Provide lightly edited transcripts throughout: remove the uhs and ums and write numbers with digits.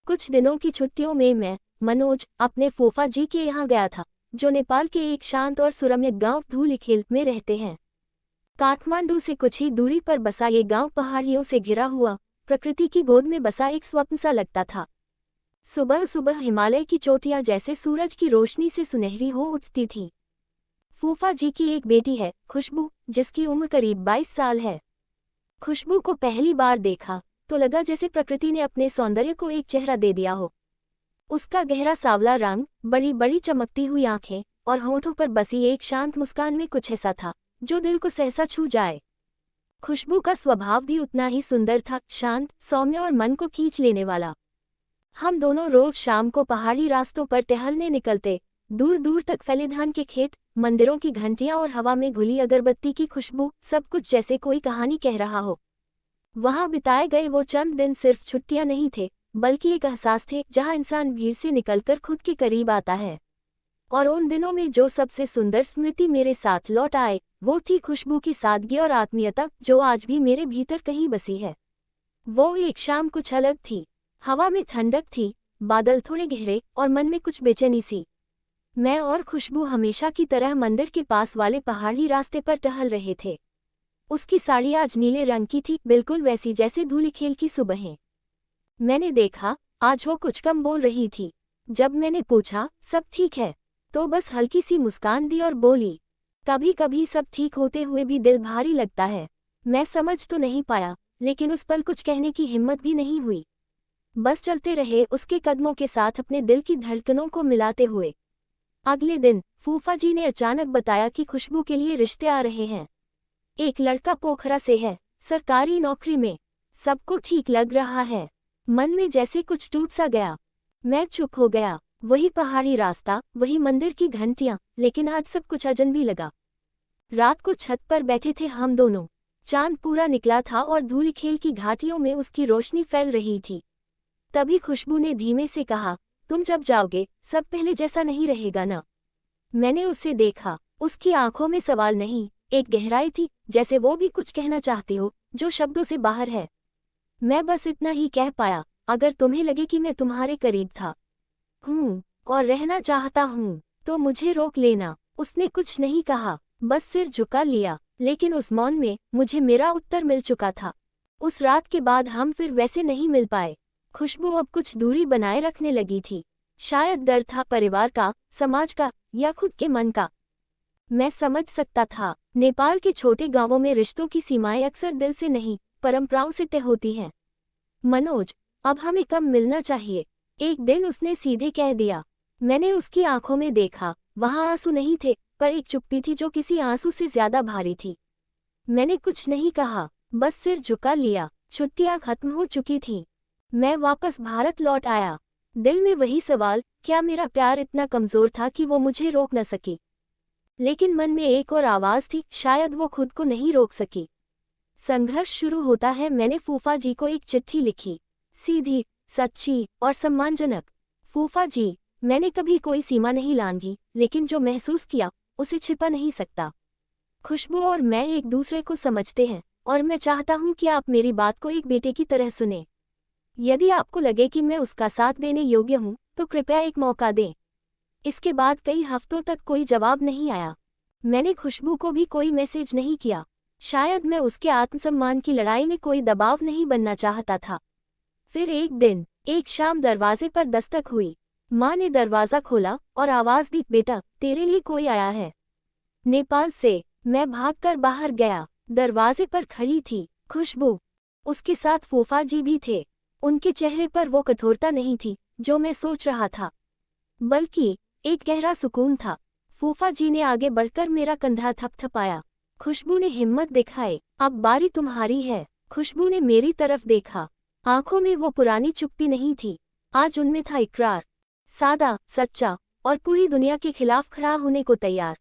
कुछ दिनों की छुट्टियों में मैं, मनोज, अपने फूफा जी के यहाँ गया था, जो नेपाल के एक शांत और सुरम्य गांव धूलिखेल में रहते हैं। काठमांडू से कुछ ही दूरी पर बसा ये गांव पहाड़ियों से घिरा हुआ, प्रकृति की गोद में बसा एक स्वप्न सा लगता था। सुबह सुबह हिमालय की चोटियां जैसे सूरज की रोशनी से सुनहरी हो उठती थीं। फूफा जी की एक बेटी है, खुशबू, जिसकी उम्र करीब 22 साल है। खुशबू को पहली बार देखा तो लगा जैसे प्रकृति ने अपने सौंदर्य को एक चेहरा दे दिया हो। उसका गहरा सांवला रंग, बड़ी बड़ी चमकती हुई आंखें और होठों पर बसी एक शांत मुस्कान में कुछ ऐसा था जो दिल को सहसा छू जाए। खुशबू का स्वभाव भी उतना ही सुंदर था, शांत, सौम्य और मन को खींच लेने वाला। हम दोनों रोज शाम को पहाड़ी रास्तों पर टहलने निकलते। दूर दूर तक फैले धान के खेत, मंदिरों की घंटियां और हवा में घुली अगरबत्ती की खुशबू, सब कुछ जैसे कोई कहानी कह रहा हो। वहां बिताए गए वो चंद दिन सिर्फ छुट्टियां नहीं थे, बल्कि एक एहसास थे जहां इंसान भीड़ से निकलकर खुद के करीब आता है। और उन दिनों में जो सबसे सुंदर स्मृति मेरे साथ लौट आए, वो थी खुशबू की सादगी और आत्मीयता, जो आज भी मेरे भीतर कहीं बसी है। वो एक शाम कुछ अलग थी। हवा में ठंडक थी, बादल थोड़े गहरे और मन में कुछ बेचैनी सी। मैं और खुशबू हमेशा की तरह मंदिर के पास वाले पहाड़ी रास्ते पर टहल रहे थे। उसकी साड़ी आज नीले रंग की थी, बिल्कुल वैसी जैसे धूलिखेल की सुबहें। मैंने देखा, आज वो कुछ कम बोल रही थी। जब मैंने पूछा, सब ठीक है, तो बस हल्की सी मुस्कान दी और बोली, कभी कभी सब ठीक होते हुए भी दिल भारी लगता है। मैं समझ तो नहीं पाया, लेकिन उस पल कुछ कहने की हिम्मत भी नहीं हुई। बस चलते रहे उसके कदमों के साथ, अपने दिल की धड़कनों को मिलाते हुए। अगले दिन फूफा जी ने अचानक बताया कि खुशबू के लिए रिश्ते आ रहे हैं। एक लड़का पोखरा से है, सरकारी नौकरी में। सबको ठीक लग रहा है। मन में जैसे कुछ टूट सा गया। मैं चुप हो गया। वही पहाड़ी रास्ता, वही मंदिर की घंटियां, लेकिन आज सब कुछ अजनबी लगा। रात को छत पर बैठे थे हम दोनों। चांद पूरा निकला था और धूलिखेल की घाटियों में उसकी रोशनी फैल रही थी। तभी खुशबू ने धीमे से कहा, तुम जब जाओगे सब पहले जैसा नहीं रहेगा ना। मैंने उसे देखा। उसकी आंखों में सवाल नहीं, एक गहराई थी, जैसे वो भी कुछ कहना चाहती हो जो शब्दों से बाहर है। मैं बस इतना ही कह पाया, अगर तुम्हें लगे कि मैं तुम्हारे करीब था और रहना चाहता हूँ, तो मुझे रोक लेना। उसने कुछ नहीं कहा, बस सिर झुका लिया, लेकिन उस मौन में मुझे मेरा उत्तर मिल चुका था। उस रात के बाद हम फिर वैसे नहीं मिल पाए। खुशबू अब कुछ दूरी बनाए रखने लगी थी। शायद डर था, परिवार का, समाज का, या खुद के मन का। मैं समझ सकता था। नेपाल के छोटे गांवों में रिश्तों की सीमाएं अक्सर दिल से नहीं, परंपराओं से तय होती हैं। मनोज, अब हमें कम मिलना चाहिए, एक दिन उसने सीधे कह दिया। मैंने उसकी आंखों में देखा। वहां आंसू नहीं थे, पर एक चुप्पी थी जो किसी आंसू से ज्यादा भारी थी। मैंने कुछ नहीं कहा, बस सिर झुका लिया। छुट्टियां खत्म हो चुकी थीं। मैं वापस भारत लौट आया। दिल में वही सवाल, क्या मेरा प्यार इतना कमजोर था कि वो मुझे रोक न सकी। लेकिन मन में एक और आवाज थी, शायद वो खुद को नहीं रोक सकी। संघर्ष शुरू होता है। मैंने फूफा जी को एक चिट्ठी लिखी, सीधी, सच्ची और सम्मानजनक। फूफा जी, मैंने कभी कोई सीमा नहीं लांघी, लेकिन जो महसूस किया उसे छिपा नहीं सकता। खुशबू और मैं एक दूसरे को समझते हैं, और मैं चाहता हूं कि आप मेरी बात को एक बेटे की तरह सुने। यदि आपको लगे कि मैं उसका साथ देने योग्य हूं, तो कृपया एक मौका दें। इसके बाद कई हफ्तों तक कोई जवाब नहीं आया। मैंने खुशबू को भी कोई मैसेज नहीं किया। शायद मैं उसके आत्मसम्मान की लड़ाई में कोई दबाव नहीं बनना चाहता था। फिर एक दिन, एक शाम दरवाजे पर दस्तक हुई। माँ ने दरवाजा खोला और आवाज दी, बेटा, तेरे लिए कोई आया है, नेपाल से। मैं भागकर बाहर गया। दरवाजे पर खड़ी थी खुशबू। उसके साथ फूफा जी भी थे। उनके चेहरे पर वो कठोरता नहीं थी जो मैं सोच रहा था, बल्कि एक गहरा सुकून था। फूफा जी ने आगे बढ़कर मेरा कंधा थपथपाया। खुशबू ने हिम्मत दिखाई, अब बारी तुम्हारी है। खुशबू ने मेरी तरफ देखा। आंखों में वो पुरानी चुप्पी नहीं थी, आज उनमें था इकरार, सादा, सच्चा और पूरी दुनिया के खिलाफ खड़ा होने को तैयार।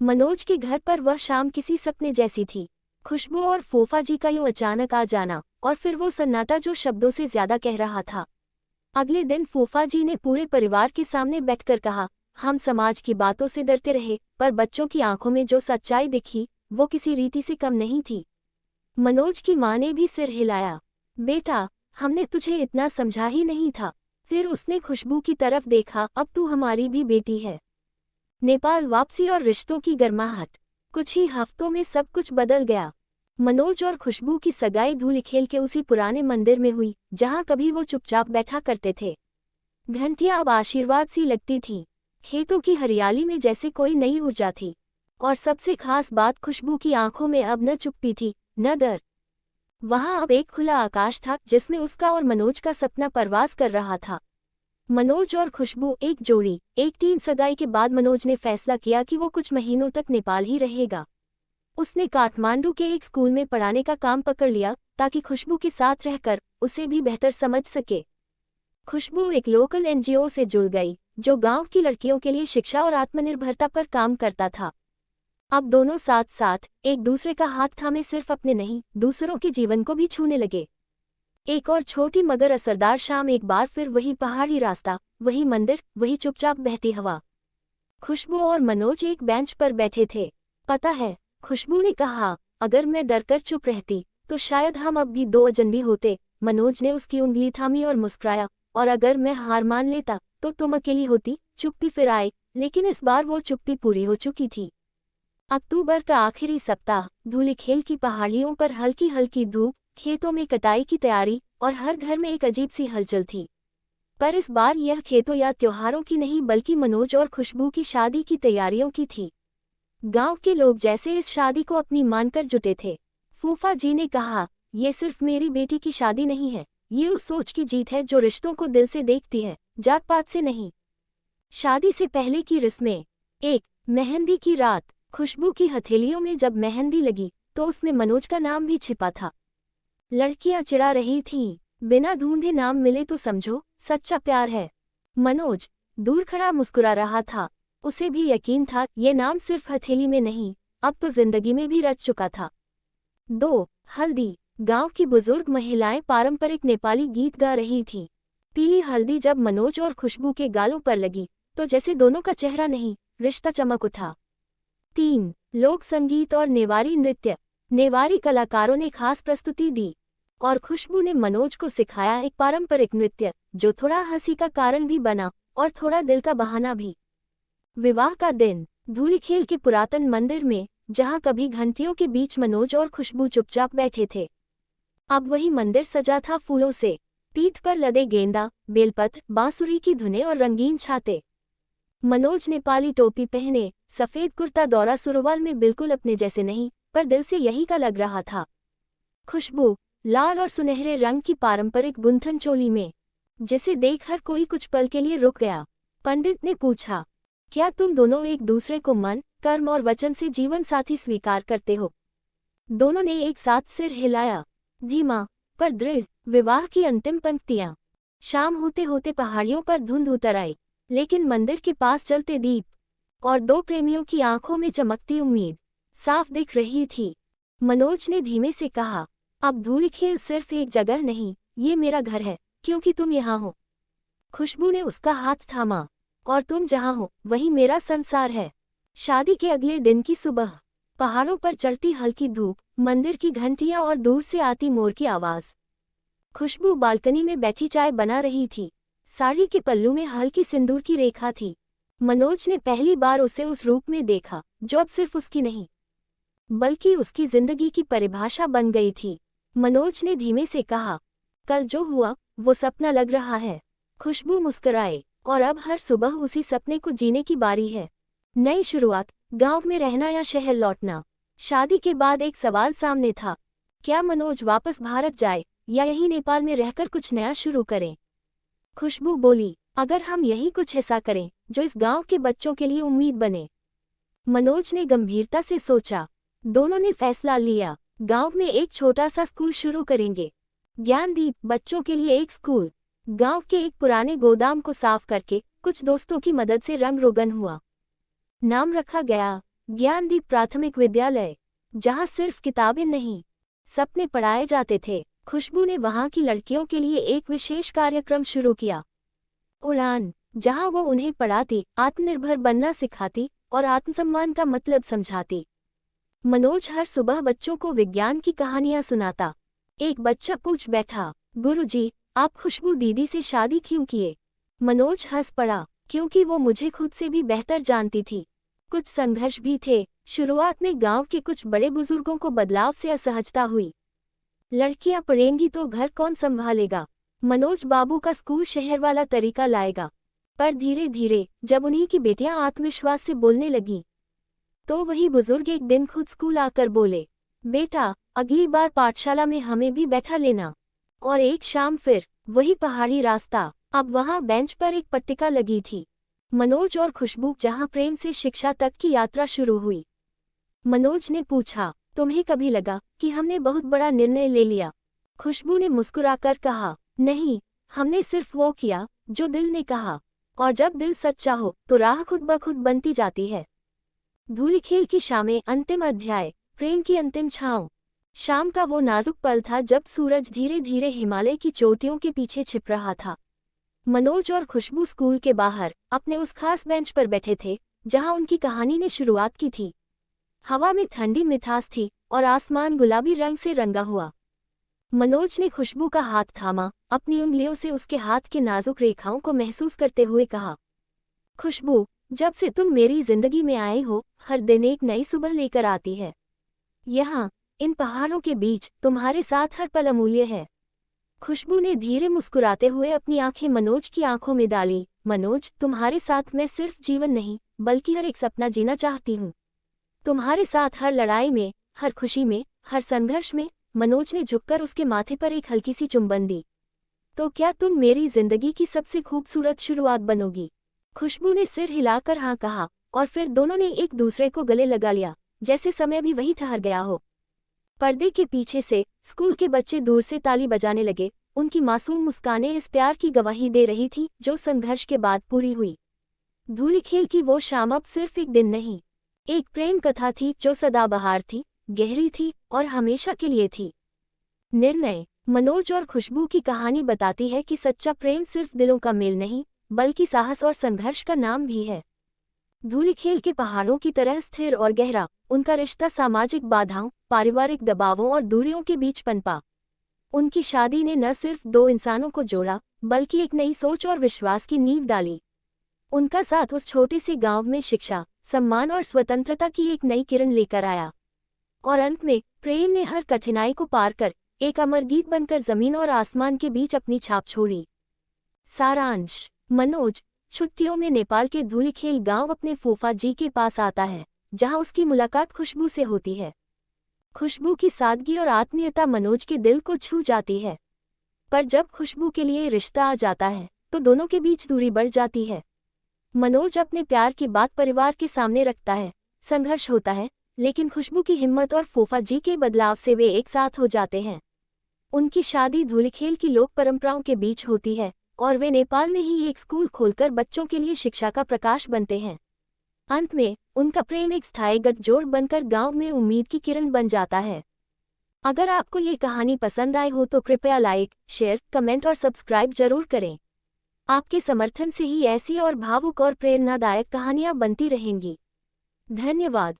मनोज के घर पर वह शाम किसी सपने जैसी थी। खुशबू और फूफा जी का यूं अचानक आ जाना, और फिर वो सन्नाटा जो शब्दों से ज्यादा कह रहा था। अगले दिन फूफा जी ने पूरे परिवार के सामने बैठकर कहा, हम समाज की बातों से डरते रहे, पर बच्चों की आंखों में जो सच्चाई दिखी, वो किसी रीति से कम नहीं थी। मनोज की माँ ने भी सिर हिलाया। बेटा, हमने तुझे इतना समझा ही नहीं था। फिर उसने खुशबू की तरफ देखा, अब तू हमारी भी बेटी है। नेपाल वापसी और रिश्तों की गर्माहट। कुछ ही हफ्तों में सब कुछ बदल गया। मनोज और खुशबू की सगाई धूलिखेल के उसी पुराने मंदिर में हुई, जहां कभी वो चुपचाप बैठा करते थे। घंटियां अब आशीर्वाद सी लगती थीं। खेतों की हरियाली में जैसे कोई नई ऊर्जा थी। और सबसे खास बात, खुशबू की आंखों में अब न चुप्पी थी, न डर। वहां अब एक खुला आकाश था जिसमें उसका और मनोज का सपना परवास कर रहा था। मनोज और खुशबू एक जोड़ी, एक टीम। सगाई के बाद मनोज ने फैसला किया कि वो कुछ महीनों तक नेपाल ही रहेगा। उसने काठमांडू के एक स्कूल में पढ़ाने का काम पकड़ लिया, ताकि खुशबू के साथ रहकर उसे भी बेहतर समझ सके। खुशबू एक लोकल एनजीओ से जुड़ गई, जो गांव की लड़कियों के लिए शिक्षा और आत्मनिर्भरता पर काम करता था। अब दोनों साथ साथ एक दूसरे का हाथ थामे सिर्फ अपने नहीं, दूसरों के जीवन को भी छूने लगे। एक और छोटी मगर असरदार शाम, एक बार फिर वही पहाड़ी रास्ता, वही मंदिर, वही चुपचाप बहती हवा। खुशबू और मनोज एक बेंच पर बैठे थे। पता है, खुशबू ने कहा, अगर मैं डरकर चुप रहती तो शायद हम अब भी दो अजनबी होते। मनोज ने उसकी उंगली थामी और मुस्कुराया, और अगर मैं हार मान लेता तो तुम अकेली होती। चुप्पी फिर आई, लेकिन इस बार वो चुप्पी पूरी हो चुकी थी। अक्टूबर का आखिरी सप्ताह, धूलिखेल की पहाड़ियों पर हल्की हल्की धूप, खेतों में कटाई की तैयारी, और हर घर में एक अजीब सी हलचल थी। पर इस बार यह खेतों या त्योहारों की नहीं, बल्कि मनोज और खुशबू की शादी की तैयारियों की थी। गांव के लोग जैसे इस शादी को अपनी मानकर जुटे थे। फूफा जी ने कहा, ये सिर्फ मेरी बेटी की शादी नहीं है, ये उस सोच की जीत है जो रिश्तों को दिल से देखती है, जात पात से नहीं। शादी से पहले की रस्में। एक, मेहंदी की रात। खुशबू की हथेलियों में जब मेहंदी लगी तो उसमें मनोज का नाम भी छिपा था। लड़कियां चिढ़ा रही थीं, बिना ढूंढे नाम मिले तो समझो सच्चा प्यार है। मनोज दूर खड़ा मुस्कुरा रहा था। उसे भी यकीन था, ये नाम सिर्फ हथेली में नहीं, अब तो जिंदगी में भी रच चुका था। 2, हल्दी। गांव की बुजुर्ग महिलाएं पारंपरिक नेपाली गीत गा रही थीं। पीली हल्दी जब मनोज और खुशबू के गालों पर लगी तो जैसे दोनों का चेहरा नहीं, रिश्ता चमक उठा। 3, लोक संगीत और नेवारी नृत्य। नेवारी कलाकारों ने खास प्रस्तुति दी, और खुशबू ने मनोज को सिखाया एक पारंपरिक नृत्य, जो थोड़ा हंसी का कारण भी बना और थोड़ा दिल का बहाना भी। विवाह का दिन, धूलिखेल के पुरातन मंदिर में, जहां कभी घंटियों के बीच मनोज और खुशबू चुपचाप बैठे थे, अब वही मंदिर सजा था फूलों से। पीठ पर लदे गेंदा, बेलपत्र, बांसुरी की धुनें और रंगीन छाते। मनोज नेपाली टोपी पहने, सफेद कुर्ता दौरा सुरवाल में, बिल्कुल अपने जैसे नहीं, पर दिल से यही का लग रहा था। खुशबू लाल और सुनहरे रंग की पारंपरिक गुंथन चोली में, जिसे देख हर कोई कुछ पल के लिए रुक गया। पंडित ने पूछा, क्या तुम दोनों एक दूसरे को मन, कर्म और वचन से जीवन साथी स्वीकार करते हो? दोनों ने एक साथ सिर हिलाया, धीमा पर दृढ़। विवाह की अंतिम पंक्तियां। शाम होते होते पहाड़ियों पर धुंध उतर आई, लेकिन मंदिर के पास जलते दीप और दो प्रेमियों की आंखों में चमकती उम्मीद साफ दिख रही थी। मनोज ने धीमे से कहा, अब धूलिखेल सिर्फ एक जगह नहीं, ये मेरा घर है, क्योंकि तुम यहाँ हो। खुशबू ने उसका हाथ थामा, और तुम जहाँ हो वही मेरा संसार है। शादी के अगले दिन की सुबह, पहाड़ों पर चढ़ती हल्की धूप, मंदिर की घंटियां और दूर से आती मोर की आवाज। खुशबू बालकनी में बैठी चाय बना रही थी। साड़ी के पल्लू में हल्की सिंदूर की रेखा थी। मनोज ने पहली बार उसे उस रूप में देखा, जो अब सिर्फ उसकी नहीं, बल्कि उसकी जिंदगी की परिभाषा बन गई थी। मनोज ने धीमे से कहा, कल जो हुआ वो सपना लग रहा है। खुशबू मुस्कुराए, और अब हर सुबह उसी सपने को जीने की बारी है। नई शुरुआत, गांव में रहना या शहर लौटना। शादी के बाद एक सवाल सामने था, क्या मनोज वापस भारत जाए या यहीं नेपाल में रहकर कुछ नया शुरू करें? खुशबू बोली, अगर हम यही कुछ ऐसा करें जो इस गांव के बच्चों के लिए उम्मीद बने। मनोज ने गंभीरता से सोचा। दोनों ने फैसला लिया, गांव में एक छोटा सा स्कूल शुरू करेंगे। ज्ञानदीप, बच्चों के लिए एक स्कूल। गांव के एक पुराने गोदाम को साफ करके कुछ दोस्तों की मदद से रंग रोगन हुआ। नाम रखा गया ज्ञानदीप प्राथमिक विद्यालय, जहां सिर्फ किताबें नहीं, सपने पढ़ाए जाते थे। खुशबू ने वहां की लड़कियों के लिए एक विशेष कार्यक्रम शुरू किया, उड़ान, जहां वो उन्हें पढ़ाती, आत्मनिर्भर बनना सिखाती और आत्मसम्मान का मतलब समझाती। मनोज हर सुबह बच्चों को विज्ञान की कहानियां सुनाता। एक बच्चा पूछ बैठा, गुरुजी, आप खुशबू दीदी से शादी क्यों किए? मनोज हंस पड़ा, क्योंकि वो मुझे खुद से भी बेहतर जानती थी। कुछ संघर्ष भी थे। शुरुआत में गांव के कुछ बड़े बुजुर्गों को बदलाव से असहजता हुई। लड़कियां पढ़ेंगी तो घर कौन संभालेगा? मनोज बाबू का स्कूल शहर वाला तरीका लाएगा। पर धीरे धीरे जब उन्हीं की बेटियां आत्मविश्वास से बोलने लगीं, तो वही बुजुर्ग एक दिन खुद स्कूल आकर बोले, बेटा, अगली बार पाठशाला में हमें भी बैठा लेना। और एक शाम फिर वही पहाड़ी रास्ता। अब वहां बेंच पर एक पट्टिका लगी थी, मनोज और खुशबू, जहां प्रेम से शिक्षा तक की यात्रा शुरू हुई। मनोज ने पूछा, तुम्हें कभी लगा कि हमने बहुत बड़ा निर्णय ले लिया? खुशबू ने मुस्कुराकर कहा, नहीं, हमने सिर्फ वो किया जो दिल ने कहा। और जब दिल सच्चा हो तो राह खुद ब खुद बनती जाती है। धूलिखेल की शामें, अंतिम अध्याय, प्रेम की अंतिम छाँव। शाम का वो नाजुक पल था जब सूरज धीरे धीरे हिमालय की चोटियों के पीछे छिप रहा था। मनोज और खुशबू स्कूल के बाहर अपने उस खास बेंच पर बैठे थे जहां उनकी कहानी ने शुरुआत की थी। हवा में ठंडी मिठास थी और आसमान गुलाबी रंग से रंगा हुआ। मनोज ने खुशबू का हाथ थामा, अपनी उंगलियों से उसके हाथ के नाजुक रेखाओं को महसूस करते हुए कहा, खुशबू, जब से तुम मेरी जिंदगी में आए हो, हर दिन एक नई सुबह लेकर आती है। यहाँ इन पहाड़ों के बीच तुम्हारे साथ हर पल अमूल्य है। खुशबू ने धीरे मुस्कुराते हुए अपनी आंखें मनोज की आंखों में डाली। मनोज, तुम्हारे साथ मैं सिर्फ जीवन नहीं बल्कि हर एक सपना जीना चाहती हूँ। तुम्हारे साथ हर लड़ाई में, हर खुशी में, हर संघर्ष में। मनोज ने झुककर उसके माथे पर एक हल्की सी चुंबन दी। तो क्या तुम मेरी जिंदगी की सबसे खूबसूरत शुरुआत बनोगी? खुशबू ने सिर हिलाकर हाँ कहा, और फिर दोनों ने एक दूसरे को गले लगा लिया, जैसे समय भी वहीं ठहर गया हो। पर्दे के पीछे से स्कूल के बच्चे दूर से ताली बजाने लगे। उनकी मासूम मुस्कानें इस प्यार की गवाही दे रही थी जो संघर्ष के बाद पूरी हुई। धूलिखेल की वो शाम अब सिर्फ एक दिन नहीं, एक प्रेम कथा थी जो सदाबहार थी, गहरी थी और हमेशा के लिए थी। निर्णय। मनोज और खुशबू की कहानी बताती है कि सच्चा प्रेम सिर्फ दिलों का मेल नहीं बल्कि साहस और संघर्ष का नाम भी है। धूलिखेल के पहाड़ों की तरह स्थिर और गहरा, उनका रिश्ता सामाजिक बाधाओं, पारिवारिक दबावों और दूरियों के बीच पनपा। उनकी शादी ने न सिर्फ दो इंसानों को जोड़ा बल्कि एक नई सोच और विश्वास की नींव डाली। उनका साथ उस छोटे से गांव में शिक्षा, सम्मान और स्वतंत्रता की एक नई किरण लेकर आया। और अंत में प्रेम ने हर कठिनाई को पार कर एक अमर गीत बनकर जमीन और आसमान के बीच अपनी छाप छोड़ी। सारांश। मनोज छुट्टियों में नेपाल के धूलिखेल गांव अपने फूफा जी के पास आता है, जहां उसकी मुलाकात खुशबू से होती है। खुशबू की सादगी और आत्मीयता मनोज के दिल को छू जाती है। पर जब खुशबू के लिए रिश्ता आ जाता है तो दोनों के बीच दूरी बढ़ जाती है। मनोज अपने प्यार की बात परिवार के सामने रखता है, संघर्ष होता है, लेकिन खुशबू की हिम्मत और फूफा जी के बदलाव से वे एक साथ हो जाते हैं। उनकी शादी धूलिखेल की लोक परंपराओं के बीच होती है और वे नेपाल में ही एक स्कूल खोलकर बच्चों के लिए शिक्षा का प्रकाश बनते हैं। अंत में उनका प्रेम एक स्थायी गठजोड़ बनकर गांव में उम्मीद की किरण बन जाता है। अगर आपको ये कहानी पसंद आई हो तो कृपया लाइक, शेयर, कमेंट और सब्सक्राइब जरूर करें। आपके समर्थन से ही ऐसी और भावुक और प्रेरणादायक कहानियां बनती रहेंगी। धन्यवाद।